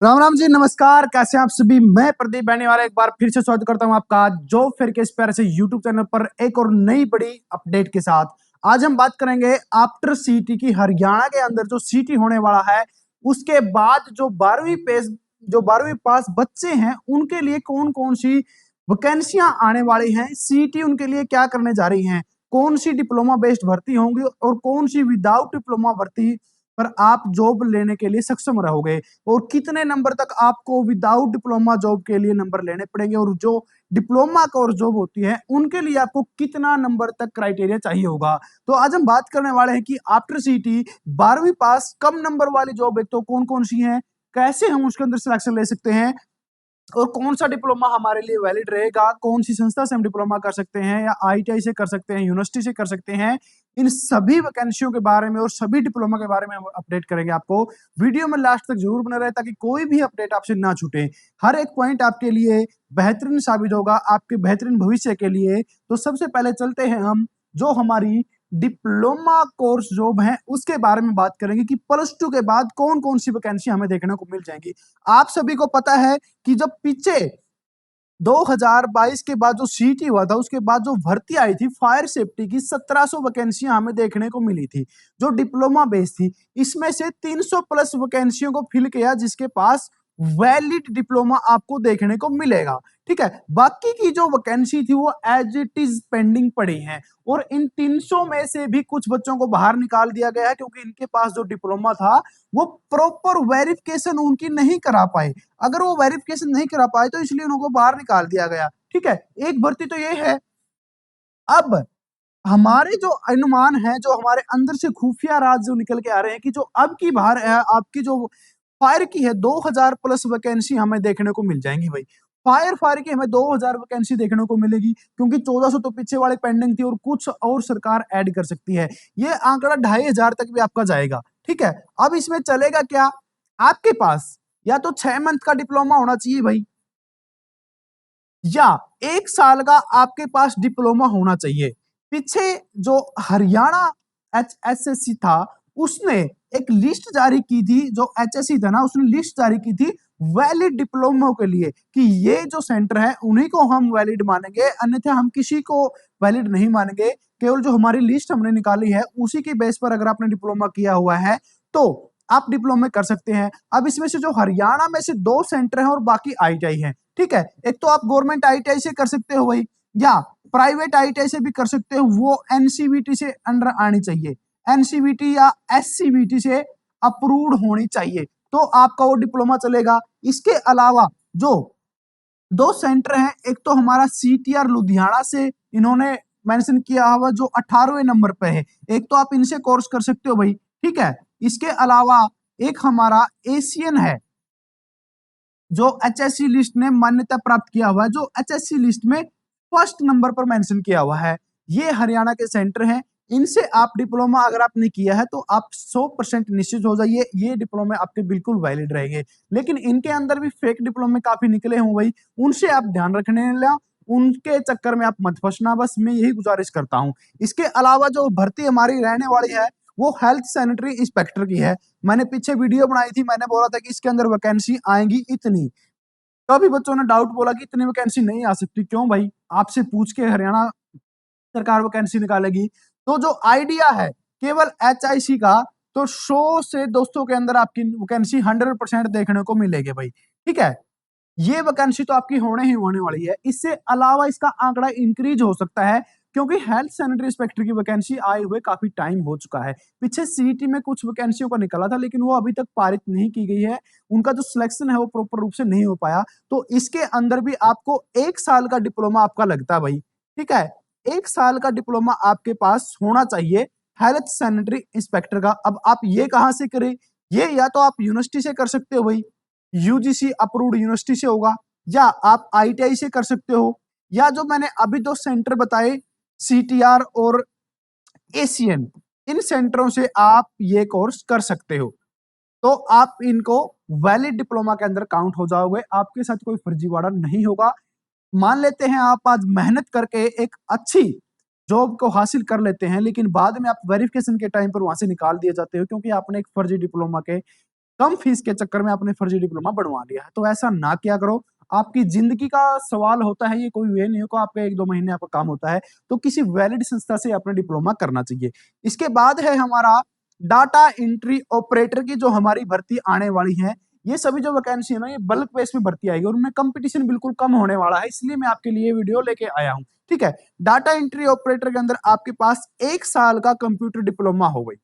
राम राम जी, नमस्कार। कैसे हैं आप सभी? मैं प्रदीप बेनीवाल एक बार फिर से स्वागत करता हूं आपका जॉब फेयर के इस प्यारे से यूट्यूब चैनल पर एक और नई बड़ी अपडेट के साथ। आज हम बात करेंगे आफ्टर सीटी की। हरियाणा के अंदर जो सीटी होने वाला है उसके बाद जो 12वीं पास बच्चे हैं उनके लिए कौन कौन सी वैकेंसियां आने वाली हैं, सीटी उनके लिए क्या करने जा रही हैं, कौन सी डिप्लोमा बेस्ड भर्ती होंगी और कौन सी विदाउट डिप्लोमा भर्ती पर आप जॉब लेने के लिए सक्षम रहोगे, और कितने नंबर तक आपको विदाउट डिप्लोमा जॉब के लिए नंबर लेने पड़ेंगे, और जो डिप्लोमा कोर्स जॉब होती है उनके लिए आपको कितना नंबर तक क्राइटेरिया चाहिए होगा। तो आज हम बात करने वाले हैं कि आफ्टर सीटी 12वीं पास कम नंबर वाली जॉब है तो कौन कौन सी है, कैसे हम उसके अंदर सिलेक्शन ले सकते हैं, और कौन सा डिप्लोमा हमारे लिए वैलिड रहेगा, कौन सी संस्था से हम डिप्लोमा कर सकते हैं या आईटीआई से कर सकते हैं, यूनिवर्सिटी से कर सकते हैं। इन सभी वैकेंसियों के बारे में और सभी डिप्लोमा के बारे में हम अपडेट करेंगे आपको। वीडियो में लास्ट तक जरूर बने रहे ताकि कोई भी अपडेट आपसे ना छूटे। हर एक पॉइंट आपके लिए बेहतरीन साबित होगा, आपके बेहतरीन भविष्य के लिए। तो सबसे पहले चलते हैं हम जो हमारी डिप्लोमा कोर्स जॉब है उसके बारे में बात करेंगे कि +2 के बाद कौन कौन सी वैकेंसी हमें देखने को मिल जाएंगी। आप सभी को पता है कि जब पीछे 2022 के बाद जो सीटी हुआ था उसके बाद जो भर्ती आई थी फायर सेफ्टी की 1700 वैकेंसियां हमें देखने को मिली थी जो डिप्लोमा बेस थी। इसमें से 300 प्लस वैकेंसियों को फिल किया जिसके पास वैलिड डिप्लोमा आपको देखने को मिलेगा। ठीक है, बाकी की जो वैकेंसी थी वो एज इट इज पेंडिंग पड़ी है, और इन 300 में से भी कुछ बच्चों को बाहर निकाल दिया गया है क्योंकि इनके पास जो डिप्लोमा था वो प्रॉपर वेरिफिकेशन उनकी नहीं करा पाए। अगर वो वेरिफिकेशन नहीं करा पाए तो इसलिए उनको बाहर निकाल दिया गया। ठीक है, एक भर्ती तो ये है। अब हमारे जो अनुमान है, जो हमारे अंदर से खुफिया राज जो निकल के आ रहे हैं कि जो अब की बार है आपकी जो फायर की है 2000 प्लस वैकेंसी हमें देखने को मिल जाएंगी भाई। फायर की हमें 2000 वैकेंसी देखने को मिलेगी क्योंकि 1400 तो पीछे वाले पेंडिंग थी और कुछ और सरकार ऐड कर सकती है। ये आंकड़ा 2500 तक भी आपका जाएगा। ठीक है, अब इसमें चलेगा क्या, आपके पास या तो 6 मंथ का डिप्लोमा होना चाहिए भाई, या 1 साल का आपके पास डिप्लोमा होना चाहिए। पीछे जो हरियाणा HSSC था उसने एक लिस्ट जारी की थी, जो HSC था ना उसने लिस्ट जारी की थी वैलिड डिप्लोमा के लिए कि ये जो सेंटर है उन्हीं को हम वैलिड मानेंगे, अन्यथा हम किसी को वैलिड नहीं मानेंगे। केवल जो हमारी लिस्ट हमने निकाली है उसी के बेस पर अगर आपने डिप्लोमा किया हुआ है तो आप डिप्लोमा कर सकते हैं। अब इसमें से जो हरियाणा में से 2 सेंटर हैं और बाकी ITI है। ठीक है, एक तो आप गवर्नमेंट ITI से कर सकते हो भाई, या प्राइवेट ITI से भी कर सकते हो, वो NCVT से अंडर आनी चाहिए, NCVT या SCVT से अप्रूव्ड होनी चाहिए तो आपका वो डिप्लोमा चलेगा। इसके अलावा जो 2 सेंटर हैं, एक तो हमारा CTR लुधियाना से इन्होंने मेंशन किया हुआ जो 18वें नंबर पे है, एक तो आप इनसे कोर्स कर सकते हो भाई। ठीक है, इसके अलावा एक हमारा एशियन है जो HSC लिस्ट ने मान्यता प्राप्त किया हुआ है, जो HSC लिस्ट में फर्स्ट नंबर पर मेंशन किया हुआ है। ये हरियाणा के सेंटर हैं, इनसे आप डिप्लोमा अगर आपने किया है तो आप 100% निश्चित हो जाइए, ये डिप्लोमे आपके बिल्कुल वैलिड रहेंगे। लेकिन इनके अंदर भी फेक डिप्लोमे काफी निकले हों भाई, उनसे आप ध्यान रखने ला, उनके चक्कर में आप मत फंसना, बस मैं यही गुजारिश करता हूं। इसके अलावा जो भर्ती हमारी रहने वाली है वो हेल्थ सैनिटरी इंस्पेक्टर की है। मैंने पीछे वीडियो बनाई थी, मैंने बोला था कि इसके अंदर वैकेंसी आएंगी इतनी, कभी बच्चों ने डाउट बोला कि इतनी वैकेंसी नहीं आ सकती, क्यों भाई, आपसे पूछ के हरियाणा सरकार वैकेंसी निकालेगी। तो जो आइडिया है केवल HIC का, तो 100 से 200 के अंदर आपकी वैकेंसी 100% देखने को मिलेगी भाई। ठीक है, ये वैकेंसी तो आपकी होने ही होने वाली है। इससे अलावा इसका आंकड़ा इंक्रीज हो सकता है क्योंकि हेल्थ सैनिटरी इंस्पेक्टर की वैकेंसी आए हुए काफी टाइम हो चुका है। पीछे सीईटी में कुछ वैकेंसियों का निकला था लेकिन वो अभी तक पारित नहीं की गई है, उनका जो सिलेक्शन है वो प्रॉपर रूप से नहीं हो पाया। तो इसके अंदर भी आपको 1 साल का डिप्लोमा आपका लगता है भाई। ठीक है, 1 साल का डिप्लोमा आपके पास होना चाहिए हेल्थ सैनिटरी इंस्पेक्टर का। अब आप ये कहां से करें, ये या तो आप यूनिवर्सिटी से कर सकते हो भाई, UGC अप्रूव्ड यूनिवर्सिटी से होगा, या आप ITI से कर सकते हो, या जो मैंने अभी 2 सेंटर बताए CTR और एशियन, इन सेंटरों से आप ये कोर्स कर सकते हो। तो आप इनको वैलिड डिप्लोमा के अंदर काउंट हो जाओगे, आपके साथ कोई फर्जीवाड़ा नहीं होगा। मान लेते हैं आप आज मेहनत करके एक अच्छी जॉब को हासिल कर लेते हैं लेकिन बाद में आप वेरिफिकेशन के टाइम पर वहां से निकाल दिए जाते हो क्योंकि आपने एक फर्जी डिप्लोमा के कम फीस के चक्कर में आपने फर्जी डिप्लोमा बनवा लिया है। तो ऐसा ना किया करो, आपकी जिंदगी का सवाल होता है, ये कोई वे नहीं होगा आपका 1-2 महीने आपका काम होता है, तो किसी वैलिड संस्था से अपना डिप्लोमा करना चाहिए। इसके बाद है हमारा डाटा एंट्री ऑपरेटर की जो हमारी भर्ती आने वाली है। ये सभी जो वैकेंसी है ना, ये बल्क बेस में भर्ती आएगी और उनमें कंपटीशन बिल्कुल कम होने वाला है, इसलिए मैं आपके लिए वीडियो लेके आया हूँ। ठीक है, डाटा एंट्री ऑपरेटर के अंदर आपके पास 1 साल का कंप्यूटर डिप्लोमा हो गई,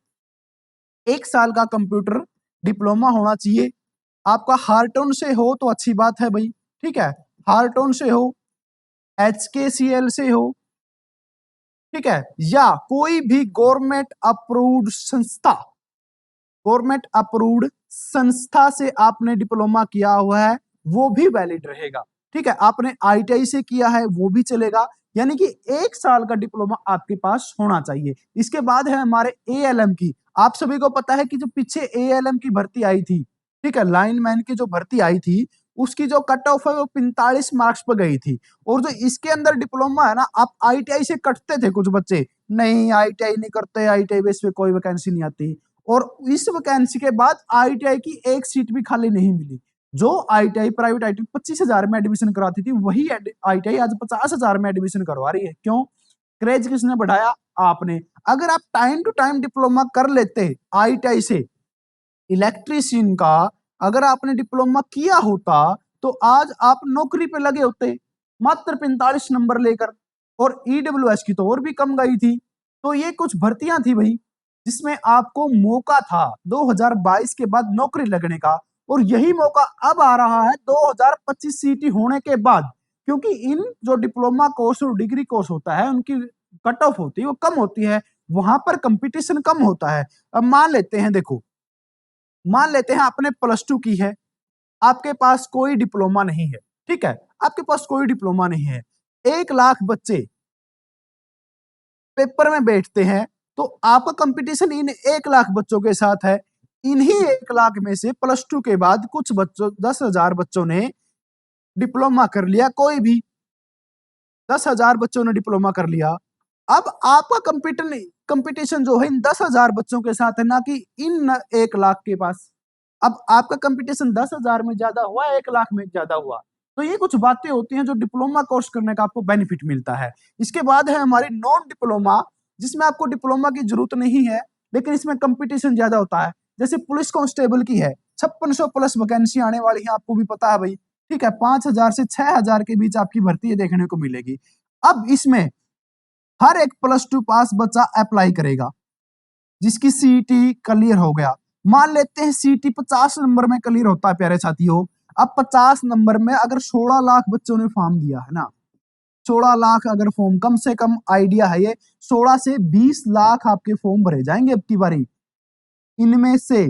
1 साल का कंप्यूटर डिप्लोमा होना चाहिए। आपका हार्टोन से हो तो अच्छी बात है भाई, ठीक है, हार्टोन से हो, HKCL से हो, ठीक है, या कोई भी गवर्नमेंट अप्रूव्ड संस्था, गवर्नमेंट अप्रूव्ड संस्था से आपने डिप्लोमा किया हुआ है वो भी वैलिड रहेगा। ठीक है, आपने ITI से किया है वो भी चलेगा, यानी कि 1 साल का डिप्लोमा आपके पास होना चाहिए। इसके बाद है हमारे ALM की। आप सभी को पता है कि जो पीछे ALM की भर्ती आई थी, ठीक है, लाइनमैन की जो भर्ती आई थी, उसकी जो कट ऑफ है वो 45 मार्क्स पर गई थी। और जो इसके अंदर डिप्लोमा है ना, आप ITI से कटते थे कुछ बच्चे, नहीं ITI नहीं करते, ITI बेस पे कोई वैकेंसी नहीं आती। और इस वैकेंसी के बाद ITI की एक सीट भी खाली नहीं मिली। जो ITI प्राइवेट ITI 25,000 में एडमिशन कराती थी, वही ITI आज 50,000 में एडमिशन करवा रही है। क्यों? क्रेज किसने बढ़ाया? आपने। अगर आप टाइम टू टाइम डिप्लोमा कर लेते ITI से, इलेक्ट्रीशियन का अगर आपने डिप्लोमा किया होता तो आज आप नौकरी पे लगे होते, मात्र 45 नंबर लेकर। और EWS की तो और भी कम गई थी। तो ये कुछ भर्तियां थी भाई जिसमें आपको मौका था 2022 के बाद नौकरी लगने का, और यही मौका अब आ रहा है 2025 सीटी होने के बाद, क्योंकि इन जो डिप्लोमा कोर्स और डिग्री कोर्स होता है उनकी कट ऑफ होती है वो कम होती है, वहां पर कंपटीशन कम होता है। अब मान लेते हैं, देखो मान लेते हैं आपने +2 की है, आपके पास कोई डिप्लोमा नहीं है, ठीक है, आपके पास कोई डिप्लोमा नहीं है, 1 लाख बच्चे पेपर में बैठते हैं, तो आपका कंपटीशन इन 1 लाख बच्चों के साथ है। इन्हीं 1 लाख में से +2 के बाद कुछ बच्चों 10,000 बच्चों ने डिप्लोमा कर लिया, कोई भी 10,000 बच्चों ने डिप्लोमा कर लिया। अब आपका कंपटीशन जो है इन 10,000 बच्चों के साथ है, ना कि इन 1 लाख के पास। अब आपका कंपटीशन 10,000 में ज्यादा हुआ, 1 लाख में ज्यादा हुआ। तो ये कुछ बातें होती हैं जो डिप्लोमा कोर्स करने का आपको बेनिफिट मिलता है। इसके बाद है हमारी नॉन डिप्लोमा, जिसमें आपको डिप्लोमा की जरूरत नहीं है लेकिन इसमें कंपटीशन ज्यादा होता है। जैसे पुलिस कांस्टेबल की है, 5600 प्लस वैकेंसी आने वाली है, आपको भी पता है भाई, ठीक है, 5,000 से 6,000 के बीच आपकी भर्ती देखने को मिलेगी। अब इसमें हर एक +2 पास बच्चा अप्लाई करेगा जिसकी सीटी क्लियर हो गया। मान लेते हैं सीटी 50 नंबर में क्लियर होता है प्यारे साथियों। अब 50 नंबर में अगर 16 लाख बच्चों ने फॉर्म दिया है ना, 16 लाख अगर फॉर्म, कम से कम आइडिया है ये 16 से 20 लाख आपके फॉर्म भरे जाएंगे अब की बारी। इनमें से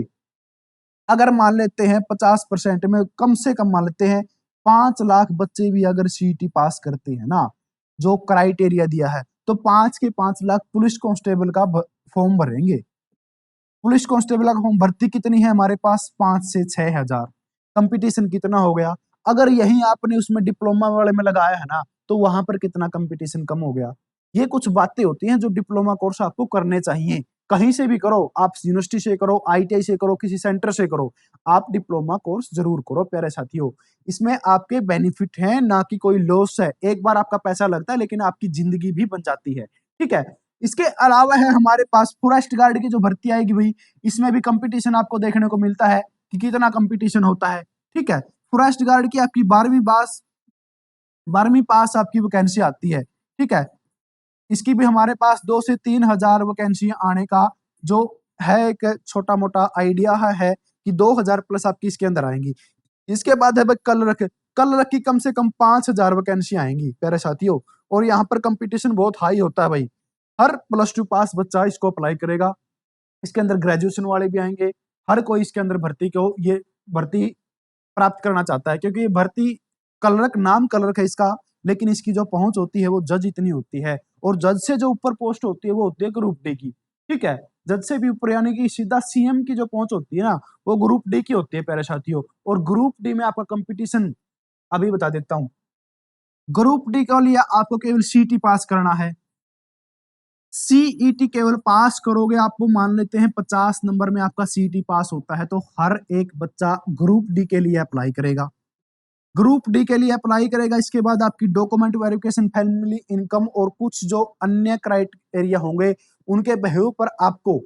अगर मान लेते हैं 50% में कम से कम मान लेते हैं 5 लाख बच्चे भी अगर सीटी पास करते हैं ना, जो क्राइटेरिया दिया है, तो 5 के 5 लाख पुलिस कांस्टेबल का फॉर्म भरेंगे। पुलिस कांस्टेबल का फॉर्म भर्ती कितनी है हमारे पास? 5 से 6,000। कंपटीशन कितना हो गया? अगर यही आपने उसमें डिप्लोमा वाले में लगाया है ना, तो वहां पर कितना कंपटीशन कम हो गया। ये कुछ बातें होती हैं जो डिप्लोमा कोर्स आपको करने चाहिए। कहीं से भी करो, आप यूनिवर्सिटी से करो, ITI से करो, किसी सेंटर से करो, आप डिप्लोमा कोर्स जरूर करो प्यारे साथियों। इसमें आपके बेनिफिट हैं, ना कि कोई लॉस है। एक बार आपका पैसा लगता है लेकिन आपकी जिंदगी भी बन जाती है, ठीक है। इसके अलावा है हमारे पास फॉरेस्ट गार्ड की जो भर्ती आएगी भाई, इसमें भी कंपटीशन आपको देखने को मिलता है कि कितना कंपटीशन होता है, ठीक है। फॉरेस्ट गार्ड की आपकी 12वीं पास आपकी वैकेंसी आती है, ठीक है। इसकी भी हमारे पास 2 से 3,000 वैकेंसी आने का जो है एक छोटा मोटा आइडिया है कि 2,000 प्लस आपकी इसके अंदर आएंगी। इसके बाद है भाई कल रख की कम से कम 5,000 वैकेंसी आएंगी प्यारे साथियों। और यहाँ पर कंपटीशन बहुत हाई होता है भाई, हर +2 पास बच्चा इसको अप्लाई करेगा। इसके अंदर ग्रेजुएशन वाले भी आएंगे, हर कोई इसके अंदर ये भर्ती प्राप्त करना चाहता है, क्योंकि ये भर्ती नाम कलरक है इसका, लेकिन इसकी जो पहुंच होती है वो जज इतनी होती है। और जज से जो ऊपर पोस्ट होती है वो होती है ग्रुप डी की, ठीक है। जज से भी ऊपर यानी कि सीधा CM की जो पहुंच होती है ना, वो ग्रुप डी की होती है प्यारे साथियों। और ग्रुप डी में आपका कंपटीशन अभी बता देता हूँ। ग्रुप डी के लिए आपको केवल सीटी पास करना है, सीईटी केवल पास करोगे, आपको मान लेते हैं 50 नंबर में आपका सीईटी पास होता है, तो हर एक बच्चा ग्रुप डी के लिए अप्लाई करेगा। ग्रुप डी के लिए अप्लाई करेगा। इसके बाद आपकी डॉक्यूमेंट वेरिफिकेशन, फैमिली इनकम और कुछ जो अन्य क्राइटेरिया होंगे उनके बेहूव पर आपको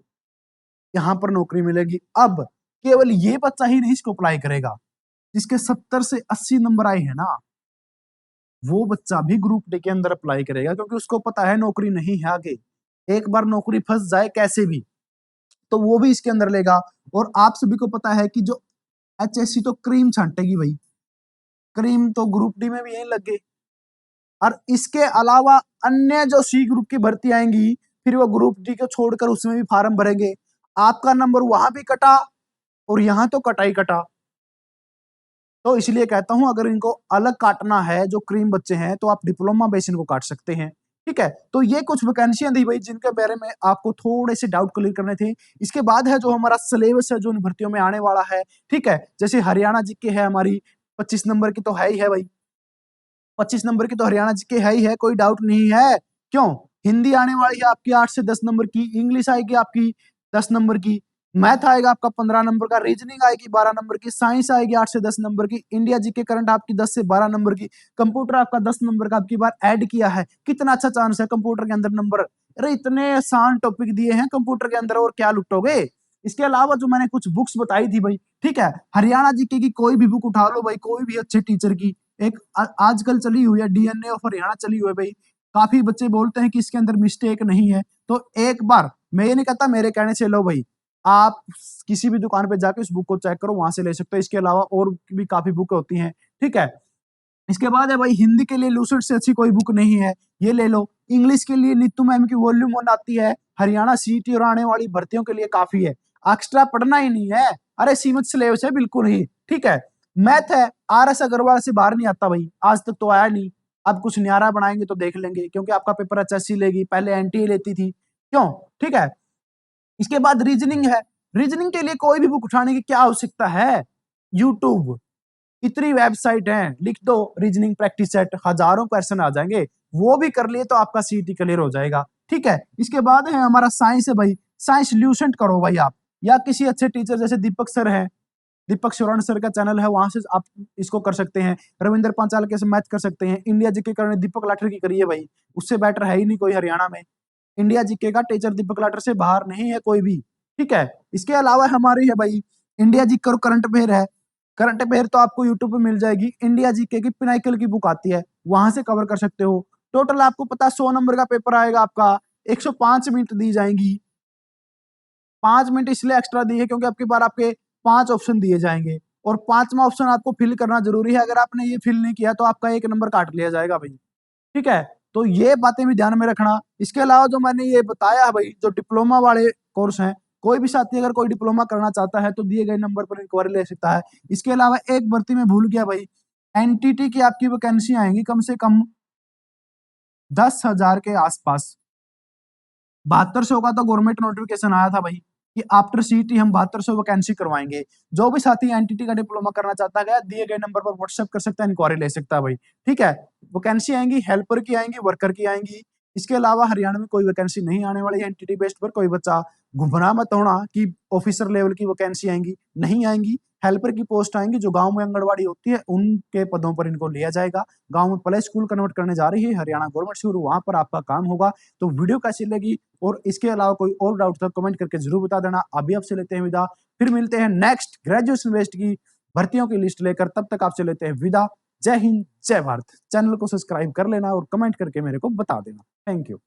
यहाँ पर नौकरी मिलेगी। अब केवल ये बच्चा ही नहीं इसको अप्लाई करेगा, जिसके 70 से 80 नंबर आए हैं ना, वो बच्चा भी ग्रुप डी के अंदर अप्लाई करेगा, क्योंकि उसको पता है नौकरी नहीं है आगे, एक बार नौकरी फंस जाए कैसे भी, तो वो भी इसके अंदर लेगा। और आप सभी को पता है कि जो एचएससी तो क्रीम छांटेगी भाई, क्रीम तो ग्रुप डी में भी यही लग गई। और इसके अलावा अन्य जो सी ग्रुप की भर्ती आएंगी, फिर वो ग्रुप डी को छोड़कर उसमें भी फार्म भरेंगे। आपका नंबर वहां भी कटा और यहाँ तो कटा ही कटा। तो इसलिए कहता हूं, अगर इनको अलग काटना है जो क्रीम बच्चे हैं, तो आप डिप्लोमा बेस इनको काट सकते हैं। ठीक है, तो ये कुछ वैकेंसियां दी भाई, जिनके बारे में आपको थोड़े से डाउट क्लियर करने थे। इसके बाद है जो हमारा सिलेबस है जो इन भर्तियों में आने वाला है। ठीक है, जैसे हरियाणा जीके है हमारी 25 नंबर की, तो है ही है भाई, 25 नंबर की तो हरियाणा जीके है ही है, कोई डाउट नहीं है। क्यों? हिंदी आने वाली है आपकी 8 से 10 नंबर की, इंग्लिश आएगी आपकी 10 नंबर की, मैथ आएगा आपका 15 नंबर का, रीजनिंग आएगी 12 नंबर की, साइंस आएगी 8 से 10 नंबर की, इंडिया जीके करंट आपकी 10 से 12 नंबर की, कंप्यूटर आपका 10 नंबर का आपकी बार ऐड किया है। कितना अच्छा चांस है कंप्यूटर के अंदर नंबर। अरे इतने आसान टॉपिक दिए हैं कंप्यूटर के अंदर, और क्या लुटोगे। इसके अलावा जो मैंने कुछ बुक्स बताई थी भाई, ठीक है, हरियाणा जीके की कोई भी बुक उठा लो भाई, कोई भी अच्छे टीचर की। एक आजकल चली हुई है डीएनए ऑफ हरियाणा चली हुई है भाई, काफी बच्चे बोलते हैं कि इसके अंदर मिस्टेक नहीं है, तो एक बार, मैं ये नहीं कहता मेरे कहने से लो भाई, आप किसी भी दुकान पे जाके उस बुक को चेक करो, वहां से ले सकते हो। इसके अलावा और भी काफी बुक होती हैं। ठीक है, इसके बाद है भाई, हिंदी के लिए लूसेंट से अच्छी कोई बुक नहीं है, ये ले लो। इंग्लिश के लिए नीतू मैम की वॉल्यूम 1 आती है, हरियाणा सीटी और आने वाली भर्तियों के लिए काफी है, एक्स्ट्रा पढ़ना ही नहीं है। अरे सीमित सिलेबस है बिल्कुल ही। ठीक है, मैथ है, आरएस अग्रवाल से बाहर नहीं आता भाई, आज तक तो आया नहीं। अब कुछ न्यारा बनाएंगे तो देख लेंगे, क्योंकि आपका पेपर एचएससी लेगी, पहले एनटीए लेती थी। क्यों? ठीक है, इसके बाद रीजनिंग है, रीजनिंग के लिए कोई भी बुक उठाने की क्या आवश्यकता है, यूट्यूब, इतनी वेबसाइट है, लिख दो रीजनिंग प्रैक्टिस सेट, हजारों क्वेश्चन आ जाएंगे, वो भी कर लिए तो आपका सीईटी क्लियर हो जाएगा। ठीक है, इसके बाद है हमारा साइंस है भाई, साइंस ल्यूसेंट करो भाई आप, या किसी अच्छे टीचर जैसे दीपक सर है, दीपक शिवरण सर का चैनल है, वहां से आप इसको कर सकते हैं। रविंद्र पांचाल के से मैथ कर सकते हैं। इंडिया जीके करने दीपक लाठर की करिए भाई, उससे बेटर है ही नहीं कोई हरियाणा में। इंडिया जीके का टीचर दीपक लाठर से बाहर नहीं है कोई भी। ठीक है, इसके अलावा हमारी है भाई इंडिया जीके और करंट अफेयर है। करंट अफेयर तो आपको यूट्यूब पे मिल जाएगी, इंडिया जीके की पिनाइकल की बुक आती है, वहां से कवर कर सकते हो। टोटल आपको पता 100 नंबर का पेपर आएगा आपका, 105 मिनट दी जाएंगी। 5 मिनट इसलिए एक्स्ट्रा दी है क्योंकि आपकी बार आपके 5 ऑप्शन दिए जाएंगे, और 5वां ऑप्शन आपको फिल करना जरूरी है। अगर आपने ये फिल नहीं किया तो आपका 1 नंबर काट लिया जाएगा भाई। ठीक है, तो ये बातें भी ध्यान में रखना। इसके अलावा जो मैंने ये बताया भाई, जो डिप्लोमा वाले कोर्स हैं, कोई भी साथी अगर कोई डिप्लोमा करना चाहता है तो दिए गए नंबर पर इंक्वायरी ले सकता है। इसके अलावा एक भर्ती में भूल गया भाई, एनटीटी की आपकी वैकेंसी आएंगी कम से कम 10,000 के आसपास। 7200 का तो गवर्नमेंट नोटिफिकेशन आया था भाई, कि आफ्टर सीटी हम 7200 वैकेंसी करवाएंगे। जो भी साथी एनटीटी का डिप्लोमा करना चाहता है, दिए गए नंबर पर व्हाट्सएप कर सकता है, इंक्वायरी ले सकता है भाई। ठीक है, वैकेंसी आएंगी, हेल्पर की आएंगी, वर्कर की आएंगी। इसके अलावा हरियाणा में कोई वैकेंसी नहीं आने वाली है एनटीटी बेस्ड पर। कोई बच्चा गुमराह मत होना कि ऑफिसर लेवल की वैकेंसी आएंगी, नहीं आएंगी। हेल्पर की पोस्ट आएंगी, जो गांव में आंगनबाड़ी होती है उनके पदों पर इनको लिया जाएगा। गांव में प्ले स्कूल कन्वर्ट करने जा रही है हरियाणा गवर्नमेंट शुरू, वहां पर आपका काम होगा। तो वीडियो कैसी लगी और इसके अलावा कोई और डाउट था कमेंट करके जरूर बता देना। अभी आपसे लेते हैं विदा, फिर मिलते हैं नेक्स्ट ग्रेजुएशन बेस्ड की भर्तियों की लिस्ट लेकर। तब तक आपसे लेते हैं विदा। जय हिंद, जय भारत। चैनल को सब्सक्राइब कर लेना और कमेंट करके मेरे को बता देना। Thank you.